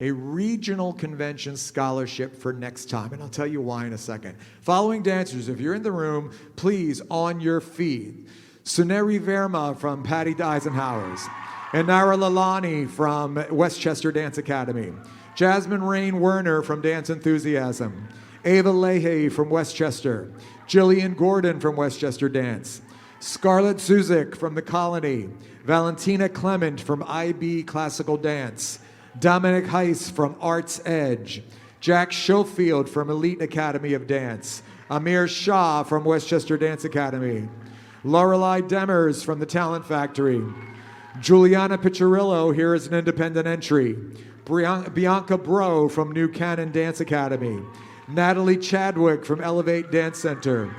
a regional convention scholarship for next time, and I'll tell you why in a second. Following dancers, if you're in the room, please, on your feet. Suneri Verma from Patty Eisenhower's, Inara Lalani from Westchester Dance Academy, Jasmine Rain Werner from Dance Enthusiasm, Ava Leahy from Westchester, Jillian Gordon from Westchester Dance, Scarlett Zuzik from The Colony, Valentina Clement from IB Classical Dance, Dominic Heiss from Arts Edge, Jack Schofield from Elite Academy of Dance, Amir Shah from Westchester Dance Academy, Lorelei Demers from the Talent Factory, Juliana Piccirillo, here is an independent entry, Bianca Bro from New Cannon Dance Academy, Natalie Chadwick from Elevate Dance Center,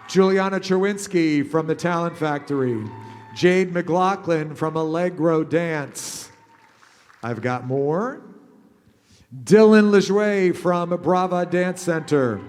Juliana Cherwinski from the Talent Factory, Jade McLaughlin from Allegro Dance. I've got more. Dylan Lejoie from Brava Dance Center,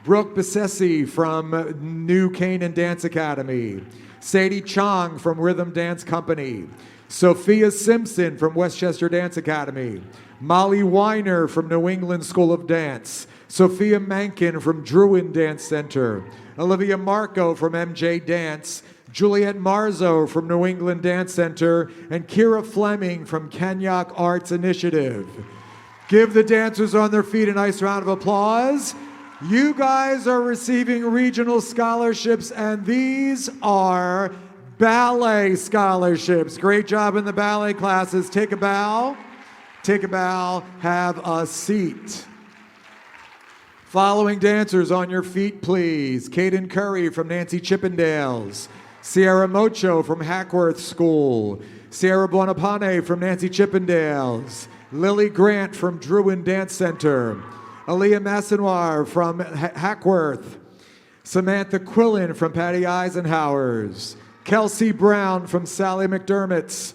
Brooke Besessi from New Canaan Dance Academy, Sadie Chong from Rhythm Dance Company, Sophia Simpson from Westchester Dance Academy, Molly Weiner from New England School of Dance, Sophia Mankin from Druin Dance Center, Olivia Marco from MJ Dance, Juliette Marzo from New England Dance Center, and Kira Fleming from Kenyak Arts Initiative. Give the dancers on their feet a nice round of applause. You guys are receiving regional scholarships, and these are ballet scholarships. Great job in the ballet classes. Take a bow. Take a bow. Have a seat. Following dancers on your feet, please. Caden Curry from Nancy Chippendales. Sierra Mocho from Hackworth School. Sierra Buonapane from Nancy Chippendales. Lily Grant from Druin Dance Center. Aaliyah Massenoir from Hackworth. Samantha Quillen from Patty Eisenhower's. Kelsey Brown from Sally McDermott's.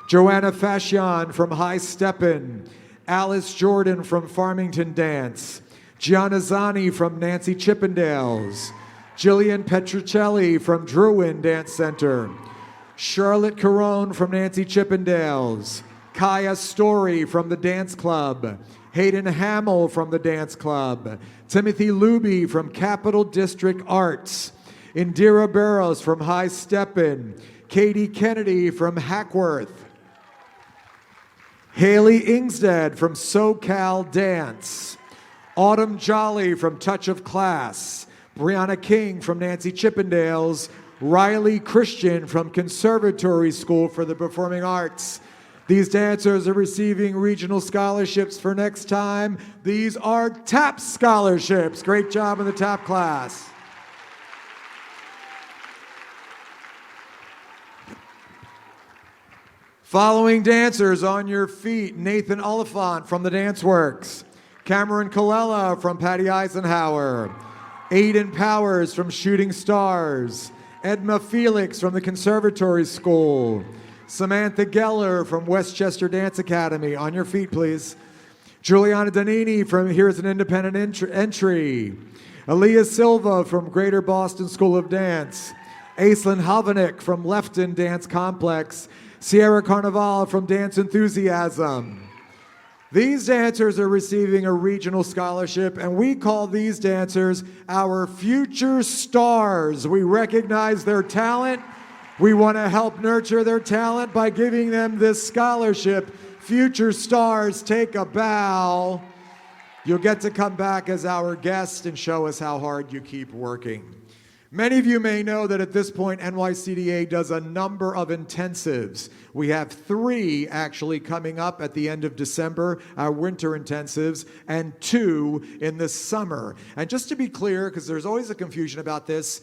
Joanna Fashion from High Steppin'. Alice Jordan from Farmington Dance. Gianna Zani from Nancy Chippendales. Jillian Petruccelli from Druin Dance Center. Charlotte Carone from Nancy Chippendales. Kaya Story from the Dance Club. Hayden Hamill from the Dance Club. Timothy Luby from Capital District Arts. Indira Barros from High Steppin'. Katie Kennedy from Hackworth. Haley Ingstead from SoCal Dance. Autumn Jolly from Touch of Class. Brianna King from Nancy Chippendales. Riley Christian from Conservatory School for the Performing Arts. These dancers are receiving regional scholarships for next time. These are TAP scholarships. Great job in the TAP class. Following dancers on your feet, Nathan Oliphant from the Dance Works. Cameron Colella from Patty Eisenhower. Aiden Powers from Shooting Stars. Edma Felix from the Conservatory School. Samantha Geller from Westchester Dance Academy. On your feet, please. Juliana Danini from Here's an Independent Entry. Aaliyah Silva from Greater Boston School of Dance. Aislinn Halvanik from Lefton Dance Complex. Sierra Carnival from Dance Enthusiasm. These dancers are receiving a regional scholarship, and we call these dancers our future stars. We recognize their talent. We want to help nurture their talent by giving them this scholarship. Future stars, take a bow. You'll get to come back as our guest and show us how hard you keep working. Many of you may know that at this point, NYCDA does a number of intensives. We have 3 actually coming up at the end of December, our winter intensives, and 2 in the summer. And just to be clear, because there's always a confusion about this,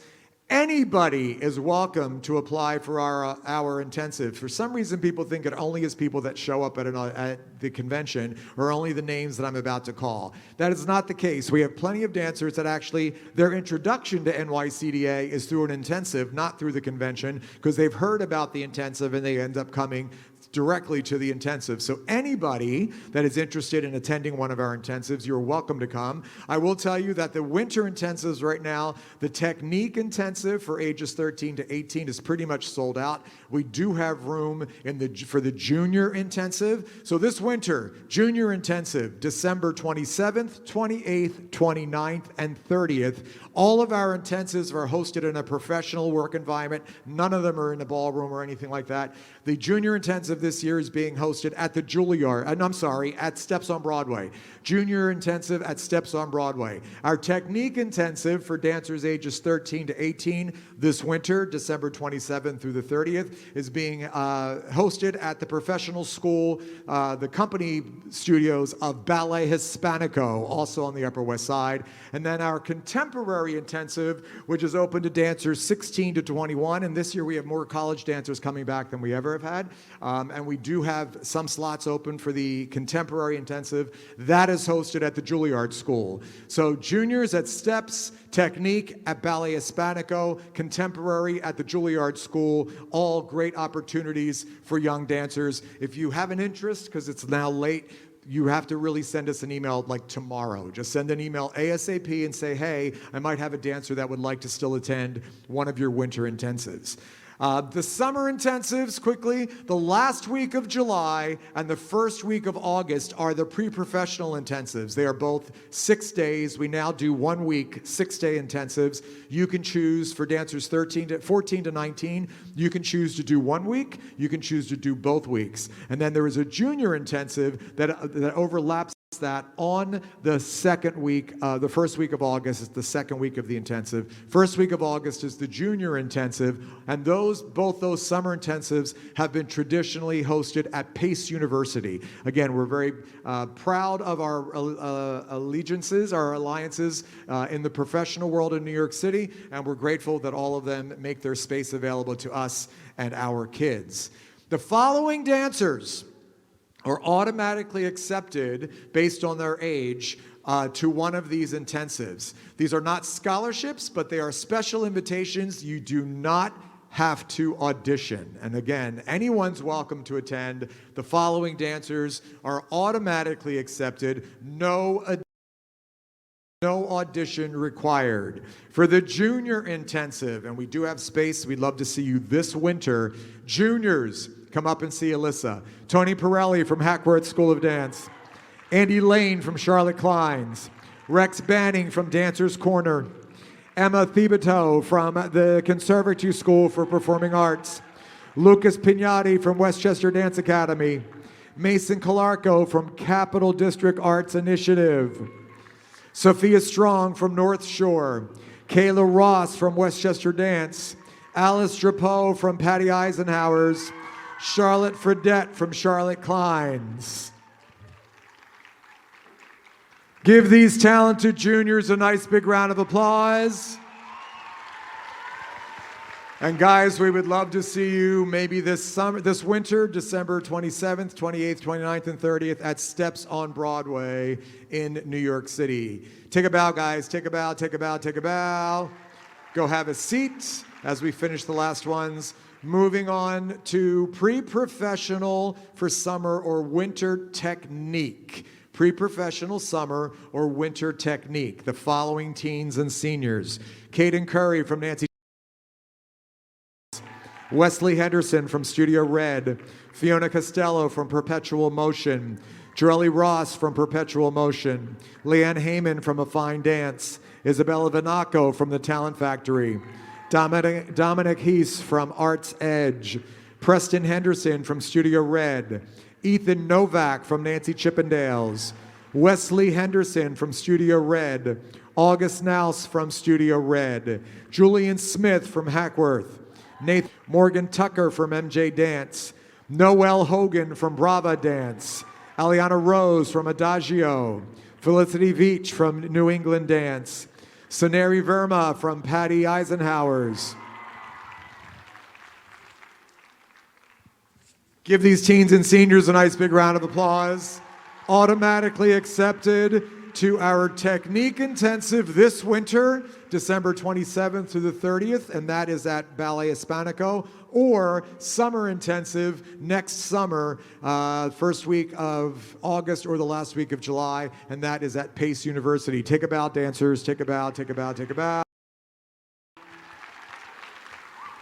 anybody is welcome to apply for our intensive. For some reason, people think it only is people that show up at the convention or only the names that I'm about to call. That is not the case. We have plenty of dancers that actually, their introduction to NYCDA is through an intensive, not through the convention, because they've heard about the intensive and they end up coming directly to the intensive. So anybody that is interested in attending one of our intensives, you're welcome to come. I will tell you that the winter intensives right now, the technique intensive for ages 13 to 18 is pretty much sold out. We do have room for the junior intensive. So this winter, junior intensive, December 27th, 28th, 29th, and 30th. All of our intensives are hosted in a professional work environment. None of them are in a ballroom or anything like that. The junior intensive this year is being hosted at the Juilliard, at Steps on Broadway. Junior intensive at Steps on Broadway. Our technique intensive for dancers ages 13 to 18 this winter, December 27th through the 30th, is being hosted at the professional school, the company studios of Ballet Hispanico, also on the Upper West Side. And then our contemporary intensive, which is open to dancers 16 to 21. And this year we have more college dancers coming back than we ever have had. And we do have some slots open for the contemporary intensive. That is hosted at the Juilliard School. So juniors at Steps, technique at Ballet Hispanico, contemporary at the Juilliard School, all great opportunities for young dancers. If you have an interest, because it's now late, you have to really send us an email like tomorrow. Just send an email ASAP and say, hey, I might have a dancer that would like to still attend one of your winter intensives. The summer intensives, quickly, the last week of July and the first week of August are the pre-professional intensives. They are both 6 days. We now do 1 week, 6-day intensives. You can choose for dancers 14 to 19. You can choose to do 1 week. You can choose to do both weeks. And then there is a junior intensive that overlaps that on the second week, the first week of August is the second week of the intensive. First week of August is the junior intensive, and both those summer intensives have been traditionally hosted at Pace University. Again, we're very proud of our allegiances, our alliances in the professional world in New York City, and we're grateful that all of them make their space available to us and our kids. The following dancers are automatically accepted based on their age to one of these intensives. These are not scholarships, but they are special invitations. You do not have to audition. And again, anyone's welcome to attend. The following dancers are automatically accepted. No audition required. For the junior intensive, and we do have space, we'd love to see you this winter. Juniors, come up and see Alyssa. Tony Pirelli from Hackworth School of Dance. Andy Lane from Charlotte Klein's. Rex Banning from Dancers Corner. Emma Thibodeau from the Conservatory School for Performing Arts. Lucas Pignati from Westchester Dance Academy. Mason Calarco from Capital District Arts Initiative. Sophia Strong from North Shore. Kayla Ross from Westchester Dance. Alice Drapeau from Patty Eisenhower's. Charlotte Fredette from Charlotte Klein's. Give these talented juniors a nice big round of applause. And guys, we would love to see you maybe this winter, December 27th, 28th, 29th, and 30th at Steps on Broadway in New York City. Take a bow, guys. Take a bow, take a bow, take a bow. Go have a seat as we finish the last ones. Moving on to pre-professional for summer or winter technique. Pre-professional summer or winter technique. The following teens and seniors. Caden Curry from Nancy. Wesley Henderson from Studio Red. Fiona Costello from Perpetual Motion. Jorelli Ross from Perpetual Motion. Leanne Heyman from A Fine Dance. Isabella Vanaco from The Talent Factory. Dominic Heese from Arts Edge. Preston Henderson from Studio Red. Ethan Novak from Nancy Chippendales. Wesley Henderson from Studio Red. August Naus from Studio Red. Julian Smith from Hackworth. Nathan Morgan Tucker from MJ Dance. Noelle Hogan from Brava Dance. Aliana Rose from Adagio. Felicity Veach from New England Dance. Soneri Verma from Patty Eisenhower's. Give these teens and seniors a nice big round of applause. Automatically accepted. to our technique intensive this winter, December 27th through the 30th, and that is at Ballet Hispanico, or summer intensive next summer, first week of August or the last week of July, and that is at Pace University. Take a bow, dancers. Take a bow, take a bow, take a bow.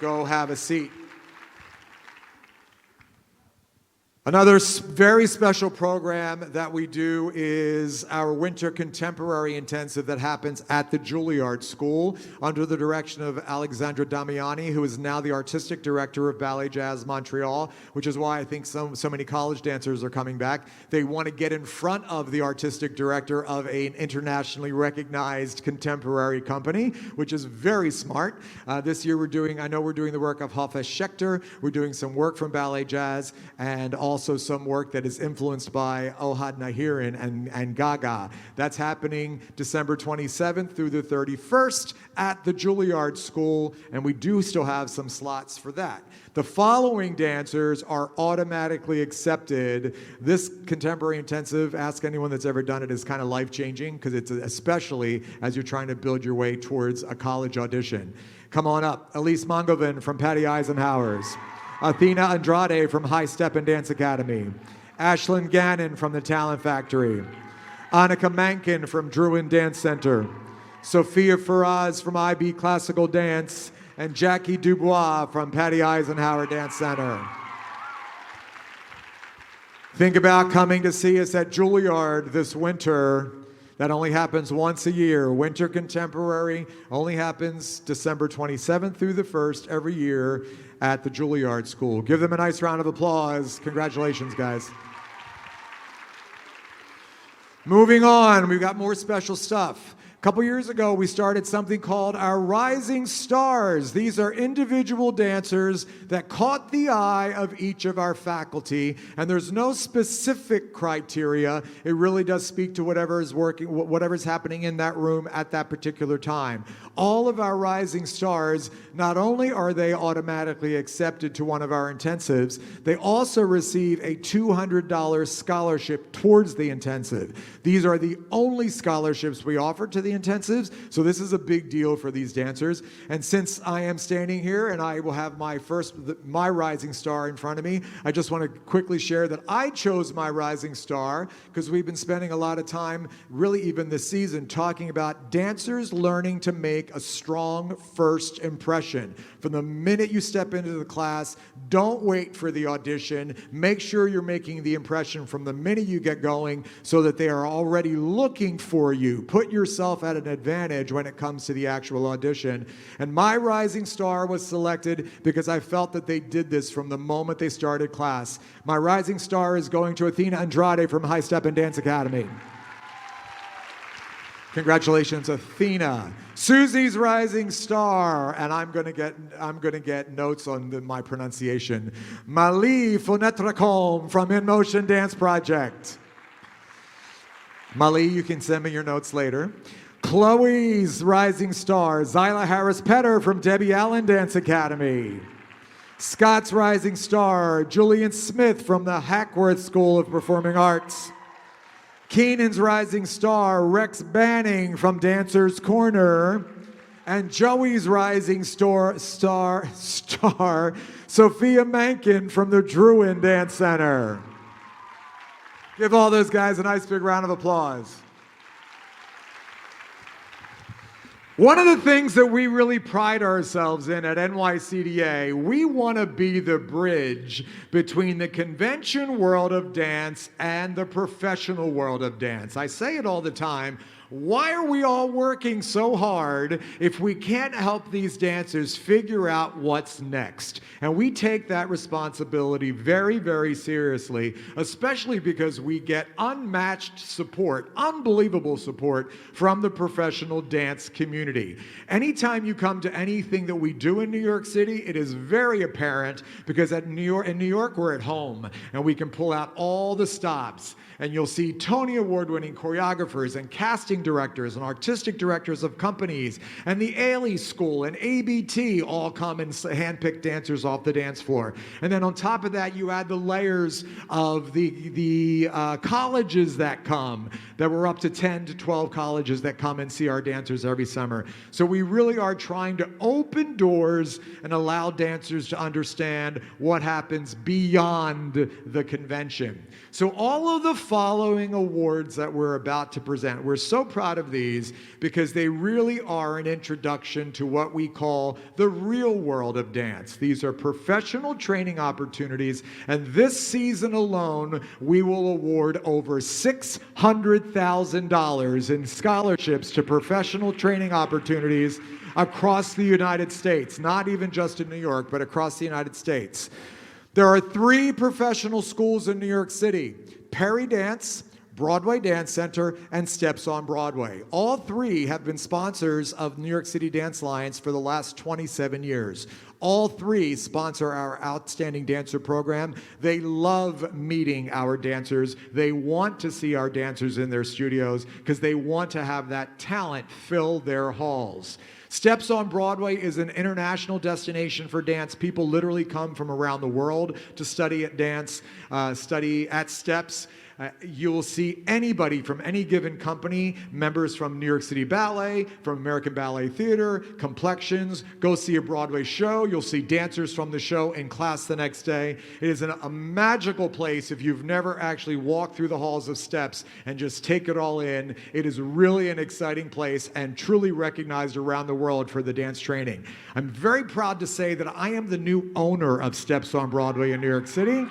Go have a seat. Another very special program that we do is our Winter Contemporary Intensive that happens at the Juilliard School under the direction of Alexandra Damiani, who is now the Artistic Director of Ballet Jazz Montreal, which is why I think so many college dancers are coming back. They want to get in front of the Artistic Director of an internationally recognized contemporary company, which is very smart. This year I know we're doing the work of Hafez Schechter, we're doing some work from Ballet Jazz, and also some work that is influenced by Ohad Nahirin and Gaga. That's happening December 27th through the 31st at the Juilliard School, and we do still have some slots for that. The following dancers are automatically accepted. This contemporary intensive, ask anyone that's ever done it, is kind of life-changing because it's especially as you're trying to build your way towards a college audition. Come on up. Elise Mongovin from Patty Eisenhower's. Athena Andrade from High Step and Dance Academy. Ashlyn Gannon from the Talent Factory. Annika Mankin from Druin Dance Center. Sophia Faraz from IB Classical Dance. And Jackie Dubois from Patty Eisenhower Dance Center. Think about coming to see us at Juilliard this winter. That only happens once a year. Winter Contemporary only happens December 27th through the 1st every year at the Juilliard School. Give them a nice round of applause. Congratulations, guys. Moving on, we've got more special stuff. A couple years ago, we started something called our Rising Stars. These are individual dancers that caught the eye of each of our faculty, and there's no specific criteria. It really does speak to whatever is working, whatever's happening in that room at that particular time. All of our Rising Stars, not only are they automatically accepted to one of our intensives, they also receive a $200 scholarship towards the intensive. These are the only scholarships we offer to the intensives, so this is a big deal for these dancers. And since I am standing here and I will have my Rising Star in front of me, I just want to quickly share that I chose my Rising Star because we've been spending a lot of time, really even this season, talking about dancers learning to make a strong first impression. From the minute you step into the class, don't wait for the audition. Make sure you're making the impression from the minute you get going so that they are already looking for you. Put yourself at an advantage when it comes to the actual audition. And my Rising Star was selected because I felt that they did this from the moment they started class. My Rising Star is going to Athena Andrade from High Step and Dance Academy. Congratulations, Athena. Susie's Rising Star, and I'm gonna get notes on my pronunciation. Mali Fonetrecom from In Motion Dance Project. Mali, you can send me your notes later. Chloe's Rising Star, Zyla Harris-Petter from Debbie Allen Dance Academy. Scott's Rising Star, Julian Smith from the Hackworth School of Performing Arts. Keenan's Rising Star, Rex Banning from Dancer's Corner. And Joey's Rising Star, Sophia Mankin from the Druin Dance Center. Give all those guys a nice big round of applause. One of the things that we really pride ourselves in at NYCDA, we want to be the bridge between the convention world of dance and the professional world of dance. I say it all the time. Why are we all working so hard if we can't help these dancers figure out what's next? And we take that responsibility very, very seriously, especially because we get unmatched support, unbelievable support from the professional dance community. Anytime you come to anything that we do in New York City, it is very apparent because in New York, we're at home and we can pull out all the stops. And you'll see Tony Award-winning choreographers and casting directors and artistic directors of companies and the Ailey School and ABT all come and handpick dancers off the dance floor. And then on top of that, you add the layers of the colleges that come, that we're up to 10 to 12 colleges that come and see our dancers every summer. So we really are trying to open doors and allow dancers to understand what happens beyond the convention. So all of the following awards that we're about to present, we're so proud of these because they really are an introduction to what we call the real world of dance. These are professional training opportunities, and this season alone, we will award over $600,000 in scholarships to professional training opportunities across the United States, not even just in New York, but across the United States. There are 3 professional schools in New York City: Perry Dance, Broadway Dance Center, and Steps on Broadway. All 3 have been sponsors of New York City Dance Alliance for the last 27 years. All 3 sponsor our Outstanding Dancer program. They love meeting our dancers. They want to see our dancers in their studios because they want to have that talent fill their halls. Steps on Broadway is an international destination for dance. People literally come from around the world to study at dance, study at Steps. You will see anybody from any given company, members from New York City Ballet, from American Ballet Theater, Complexions. Go see a Broadway show. You'll see dancers from the show in class the next day. It is a magical place if you've never actually walked through the halls of Steps and just take it all in. It is really an exciting place and truly recognized around the world for the dance training. I'm very proud to say that I am the new owner of Steps on Broadway in New York City.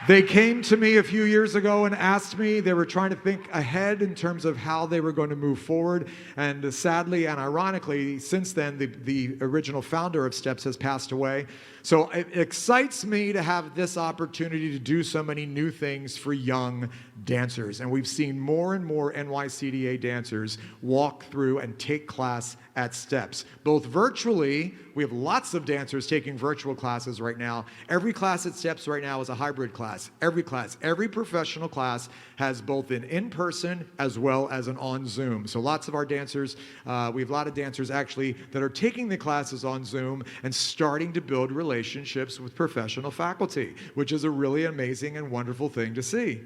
They came to me a few years ago and asked me, they were trying to think ahead in terms of how they were going to move forward. And sadly and ironically, since then, the original founder of Steps has passed away. So it excites me to have this opportunity to do so many new things for young dancers. And we've seen more and more NYCDA dancers walk through and take class at Steps, both virtually. We have lots of dancers taking virtual classes right now. Every class at Steps right now is a hybrid class. Every professional class has both an in-person as well as an on Zoom. So lots of our dancers, we have a lot of dancers actually that are taking the classes on Zoom and starting to build relationships with professional faculty, which is a really amazing and wonderful thing to see.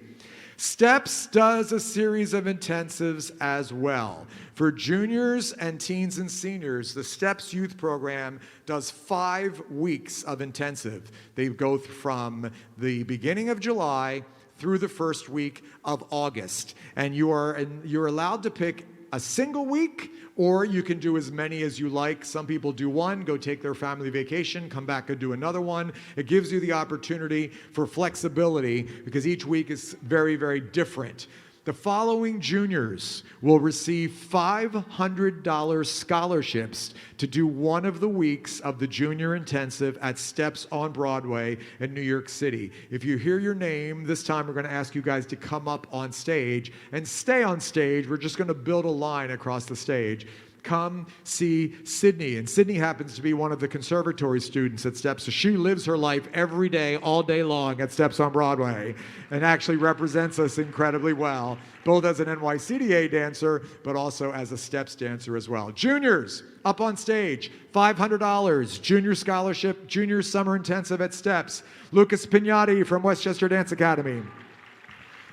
Steps does a series of intensives as well. For juniors and teens and seniors, the Steps Youth Program does 5 weeks of intensive. They go from the beginning of July through the first week of August. And you're allowed to pick a single week, or you can do as many as you like. Some people do one, go take their family vacation, come back and do another one. It gives you the opportunity for flexibility because each week is very, very different. The following juniors will receive $500 scholarships to do one of the weeks of the junior intensive at Steps on Broadway in New York City. If you hear your name, this time we're going to ask you guys to come up on stage and stay on stage. We're just going to build a line across the stage. Come see Sydney. And Sydney happens to be one of the conservatory students at Steps. So she lives her life every day, all day long at Steps on Broadway and actually represents us incredibly well, both as an NYCDA dancer, but also as a Steps dancer as well. Juniors, up on stage, $500, junior scholarship, junior summer intensive at Steps. Lucas Pignati from Westchester Dance Academy.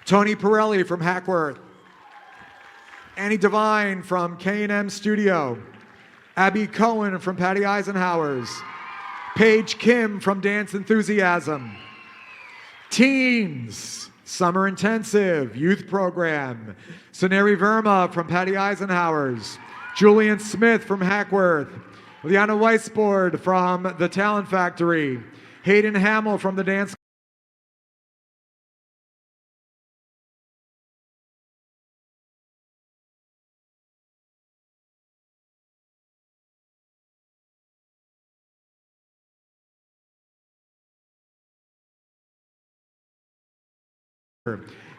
Tony Pirelli from Hackworth. Annie Devine from K&M Studio. Abby Cohen from Patty Eisenhower's. Paige Kim from Dance Enthusiasm. Teens, Summer Intensive, Youth Program. Soneri Verma from Patty Eisenhower's. Julian Smith from Hackworth. Liana Weisbord from The Talent Factory. Hayden Hamill from the Dance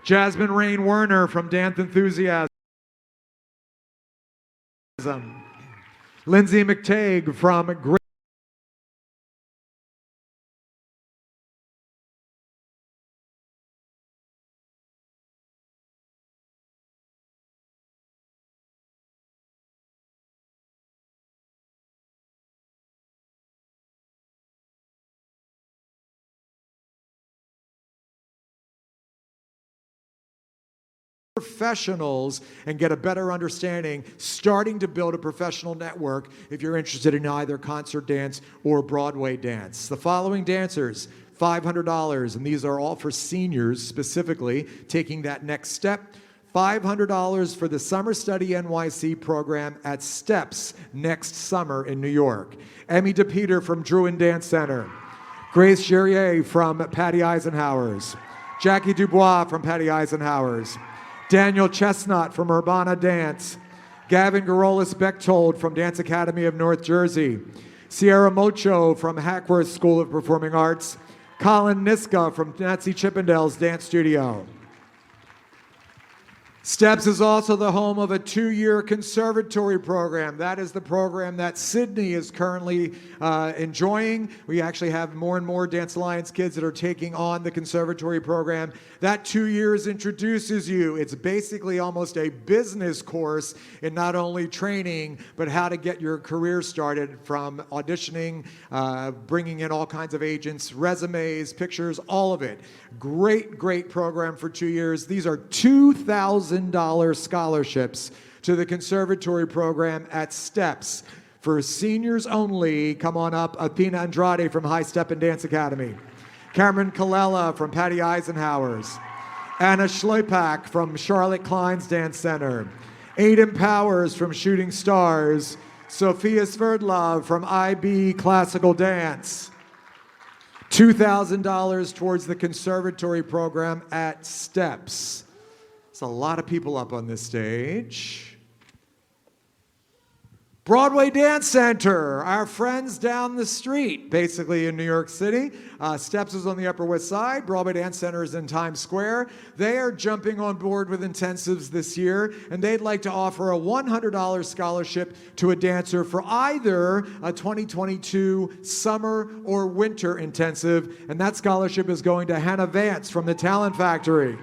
Jasmine Rain Werner from Dance Enthusiasm. Lindsay McTague from Great professionals and get a better understanding, starting to build a professional network if you're interested in either concert dance or Broadway dance. The following dancers, $500, and these are all for seniors specifically, taking that next step. $500 for the Summer Study NYC program at Steps next summer in New York. Emmy DePeter from Druin Dance Center. Grace Gerrier from Patty Eisenhower's. Jackie Dubois from Patty Eisenhower's. Daniel Chestnut from Urbana Dance. Gavin Garolis Bechtold from Dance Academy of North Jersey. Sierra Mocho from Hackworth School of Performing Arts. Colin Niska from Nancy Chippendale's Dance Studio. Steps is also the home of a 2-year conservatory program. That is the program that Sydney is currently enjoying. We actually have more and more Dance Alliance kids that are taking on the conservatory program. That 2 years introduces you. It's basically almost a business course in not only training, but how to get your career started, from auditioning, bringing in all kinds of agents, resumes, pictures, all of it. Great, great program for 2 years. These are $2,000 scholarships to the conservatory program at Steps. For seniors only, come on up. Athena Andrade from High Step and Dance Academy. Cameron Colella from Patty Eisenhower's. Anna Schleipak from Charlotte Klein's Dance Center. Aiden Powers from Shooting Stars. Sophia Sverdlov from IB Classical Dance. $2,000 towards the conservatory program at Steps. There's a lot of people up on this stage. Broadway Dance Center, our friends down the street, basically in New York City. Steps is on the Upper West Side. Broadway Dance Center is in Times Square. They are jumping on board with intensives this year, and they'd like to offer a $100 scholarship to a dancer for either a 2022 summer or winter intensive, and that scholarship is going to Hannah Vance from the Talent Factory.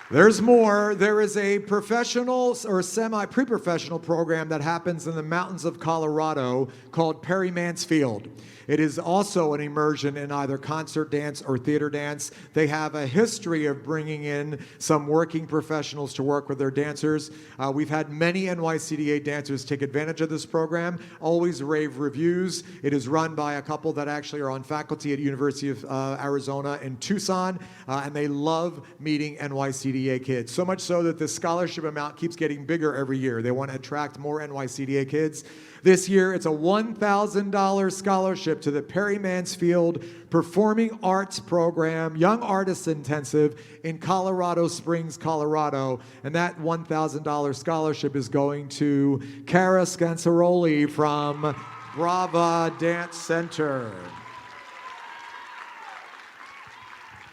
There's more. There is a professional or semi-pre-professional program that happens in the mountains of Colorado called Perry Mansfield. It is also an immersion in either concert dance or theater dance. They have a history of bringing in some working professionals to work with their dancers. We've had many NYCDA dancers take advantage of this program, always rave reviews. It is run by a couple that actually are on faculty at University of Arizona in Tucson, and they love meeting NYCDA kids. So much so that the scholarship amount keeps getting bigger every year. They want to attract more NYCDA kids. This year, it's a $1,000 scholarship to the Perry Mansfield Performing Arts Program, Young Artists Intensive in Colorado Springs, Colorado. And that $1,000 scholarship is going to Cara Scansaroli from Brava Dance Center.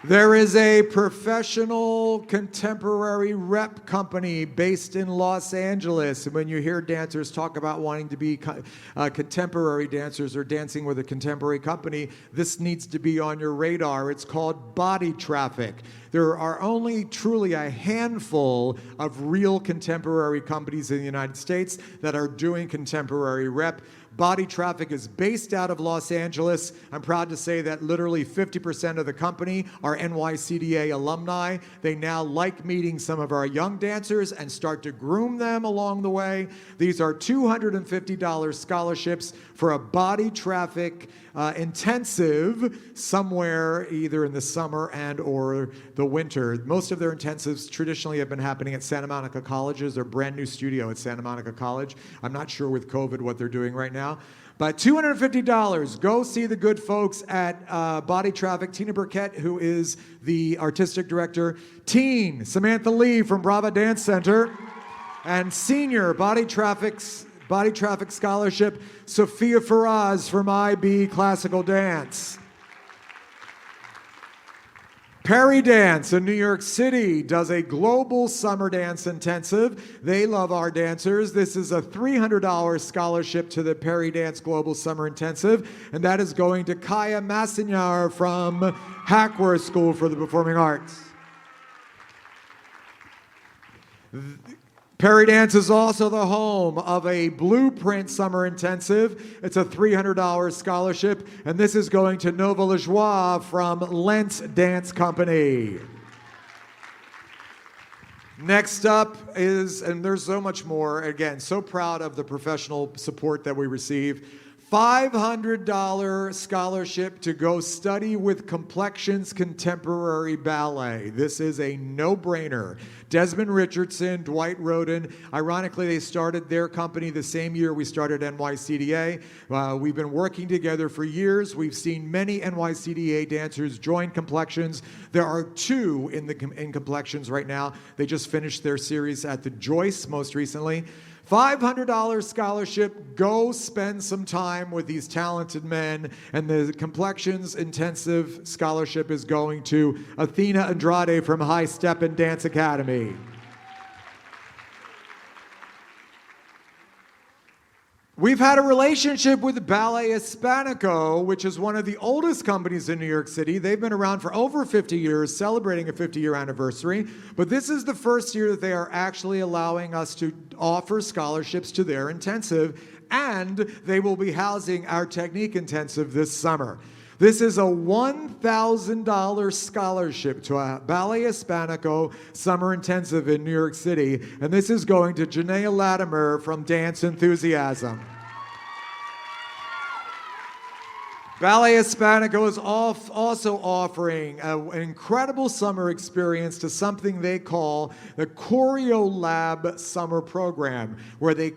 There is a professional contemporary rep company based in Los Angeles. And when you hear dancers talk about wanting to be contemporary dancers or dancing with a contemporary company, this needs to be on your radar. It's called Body Traffic. There are only truly a handful of real contemporary companies in the United States that are doing contemporary rep. Body Traffic is based out of Los Angeles. I'm proud to say that literally 50% of the company are NYCDA alumni. They now like meeting some of our young dancers and start to groom them along the way. These are $250 scholarships for a Body Traffic intensive somewhere either in the summer and or the winter. Most of their intensives traditionally have been happening at Santa Monica Colleges, their brand new studio at Santa Monica College. I'm not sure with COVID what they're doing right now. But $250, go see the good folks at Body Traffic. Tina Burkett, who is the artistic director. Teen, Samantha Lee from Brava Dance Center. And senior Body Traffic Scholarship, Sophia Faraz from IB Classical Dance. Perry Dance in New York City does a global summer dance intensive. They love our dancers. This is a $300 scholarship to the Perry Dance Global Summer Intensive, and that is going to Kaya Massignar from Hackworth School for the Performing Arts. Perry Dance is also the home of a Blueprint Summer Intensive. It's a $300 scholarship, and this is going to Nova La Joie from Lentz Dance Company. Next up is, and there's so much more, again, so proud of the professional support that we receive. $500 scholarship to go study with Complexions Contemporary Ballet. This is a no-brainer. Desmond Richardson, Dwight Roden. Ironically, they started their company the same year we started NYCDA. We've been working together for years. We've seen many NYCDA dancers join Complexions. There are two in Complexions right now. They just finished their series at the Joyce most recently. $500 scholarship, go spend some time with these talented men, and the Complexions Intensive Scholarship is going to Athena Andrade from High Step and Dance Academy. We've had a relationship with Ballet Hispanico, which is one of the oldest companies in New York City. They've been around for over 50 years, celebrating a 50-year anniversary. But this is the first year that they are actually allowing us to offer scholarships to their intensive, and they will be housing our technique intensive this summer. This is a $1,000 scholarship to a Ballet Hispanico Summer Intensive in New York City, and this is going to Janaea Latimer from Dance Enthusiasm. Ballet Hispanico is also offering an incredible summer experience to something they call the Choreo Lab Summer Program, where they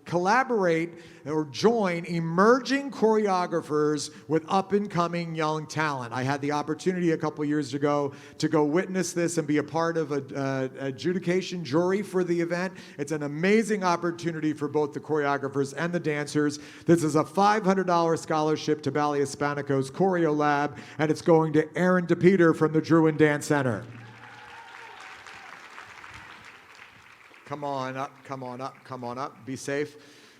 collaborate or join emerging choreographers with up-and-coming young talent. I had the opportunity a couple years ago to go witness this and be a part of an adjudication jury for the event. It's an amazing opportunity for both the choreographers and the dancers. This is a $500 scholarship to Ballet Hispanico's Choreo Lab, and it's going to Aaron DePeter from the Druin Dance Center. Come on up, come on up, come on up. Be safe.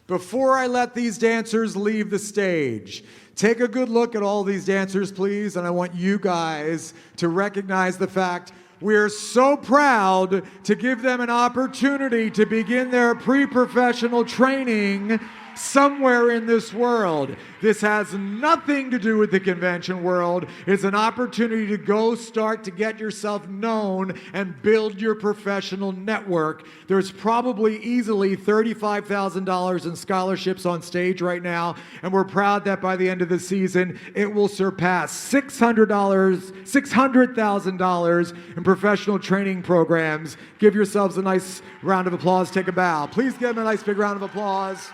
Before I let these dancers leave the stage, take a good look at all these dancers, please, and I want you guys to recognize the fact we're so proud to give them an opportunity to begin their pre-professional training somewhere in this world. This has nothing to do with the convention world. It's an opportunity to go start to get yourself known and build your professional network. There's probably easily $35,000 in scholarships on stage right now, and we're proud that by the end of the season, it will surpass $600,000 in professional training programs. Give yourselves a nice round of applause. Take a bow. Please give them a nice big round of applause.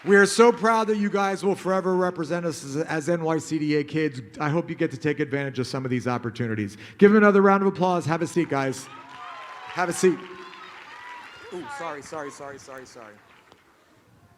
We are so proud that you guys will forever represent us as NYCDA kids. I hope you get to take advantage of some of these opportunities. Give them another round of applause. Have a seat, guys. Have a seat. Ooh, sorry.